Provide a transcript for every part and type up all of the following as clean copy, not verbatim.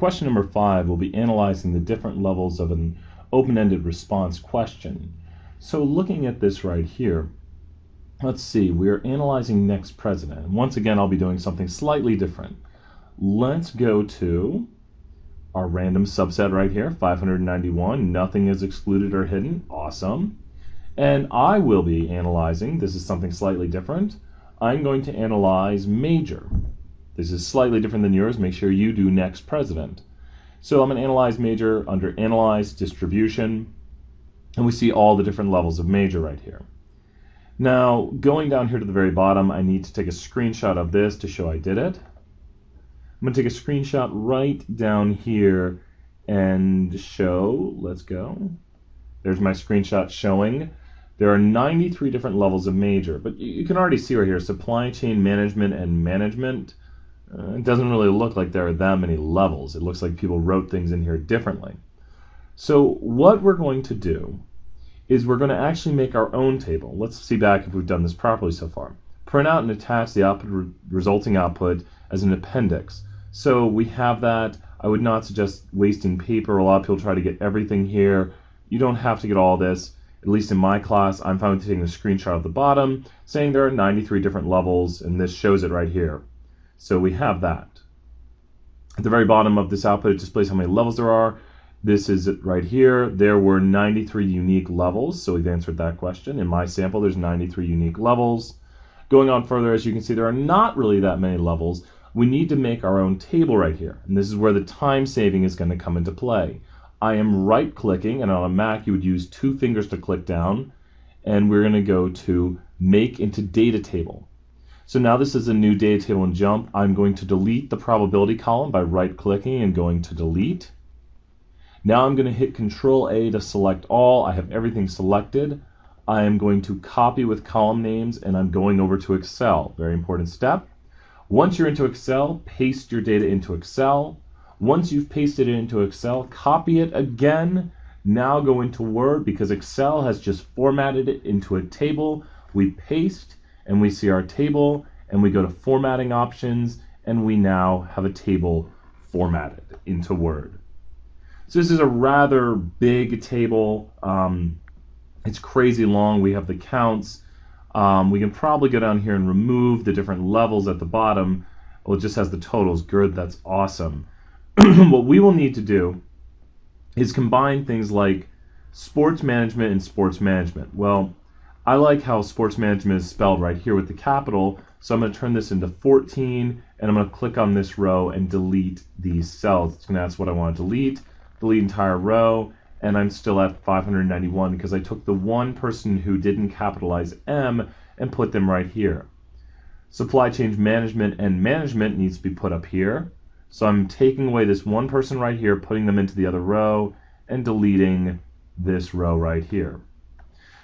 question number 5, we'll be analyzing the different levels of an open-ended response question. So looking at this right here, let's see, we're analyzing next president. And once again, I'll be doing something slightly different. Let's go to our random subset right here, 591. Nothing is excluded or hidden. Awesome. And I will be analyzing, this is something slightly different. I'm going to analyze major. This is slightly different than yours. Make sure you do next president. So I'm going to analyze major under analyze distribution. And we see all the different levels of major right here. Now, going down here to the very bottom, I need to take a screenshot of this to show I did it. I'm going to take a screenshot right down here and show, let's go. There's my screenshot showing. There are 93 different levels of major, but you can already see right here, supply chain management and management. It doesn't really look like there are that many levels. It looks like people wrote things in here differently. So what we're going to do is we're going to actually make our own table. Let's see back if we've done this properly so far. Print out and attach the resulting output as an appendix. So we have that. I would not suggest wasting paper. A lot of people try to get everything here. You don't have to get all this. At least in my class, I'm fine with taking a screenshot of the bottom, saying there are 93 different levels, and this shows it right here. So we have that. At the very bottom of this output, it displays how many levels there are. This is it right here. There were 93 unique levels, so we've answered that question. In my sample, there's 93 unique levels. Going on further, as you can see, there are not really that many levels. We need to make our own table right here, and this is where the time saving is going to come into play. I am right-clicking, and on a Mac you would use 2 fingers to click down, and we're going to go to Make into Data Table. So now this is a new data table in JMP. I'm going to delete the probability column by right-clicking and going to Delete. Now I'm going to hit Control-A to select all. I have everything selected. I am going to copy with column names, and I'm going over to Excel. Very important step. Once you're into Excel, paste your data into Excel. Once you've pasted it into Excel, copy it again. Now go into Word because Excel has just formatted it into a table. We paste and we see our table and we go to Formatting Options and we now have a table formatted into Word. So this is a rather big table. It's crazy long. We have the counts. We can probably go down here and remove the different levels at the bottom. Well, it just has the totals. Good, that's awesome. What we will need to do is combine things like sports management and sports management. Well, I like how sports management is spelled right here with the capital, so I'm going to turn this into 14, and I'm going to click on this row and delete these cells. It's going to ask what I want to delete entire row, and I'm still at 591 because I took the one person who didn't capitalize M and put them right here. Supply chain management and management needs to be put up here. So I'm taking away this one person right here, putting them into the other row, and deleting this row right here.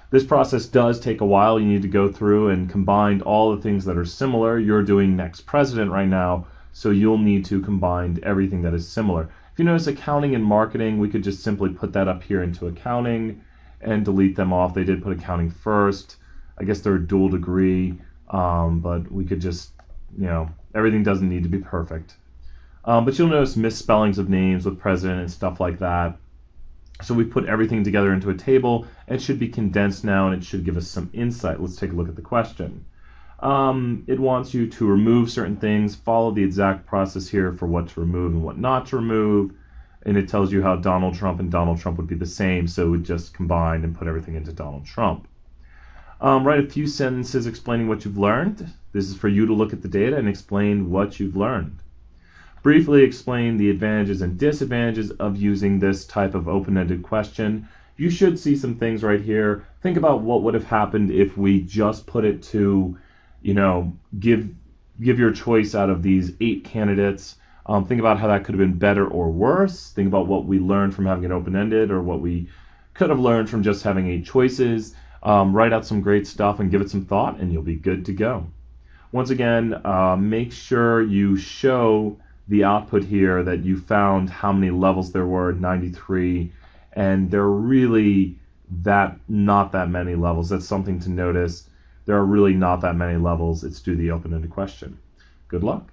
This process does take a while. You need to go through and combine all the things that are similar. You're doing next president right now, so you'll need to combine everything that is similar. If you notice accounting and marketing, we could just simply put that up here into accounting and delete them off. They did put accounting first. I guess they're a dual degree, but we could just, everything doesn't need to be perfect. But you'll notice misspellings of names with president and stuff like that. So we put everything together into a table. It should be condensed now, and it should give us some insight. Let's take a look at the question. It wants you to remove certain things, follow the exact process here for what to remove and what not to remove. And it tells you how Donald Trump and Donald Trump would be the same, so it would just combine and put everything into Donald Trump. Write a few sentences explaining what you've learned. This is for you to look at the data and explain what you've learned. Briefly explain the advantages and disadvantages of using this type of open-ended question. You should see some things right here. Think about what would have happened if we just put it to, give your choice out of these 8 candidates. Think about how that could have been better or worse. Think about what we learned from having it open-ended or what we could have learned from just having 8 choices. Write out some great stuff and give it some thought, and you'll be good to go. Once again, make sure you show the output here that you found how many levels there were, 93, and there are really not that many levels. That's something to notice. There are really not that many levels. It's due to the open-ended question. Good luck.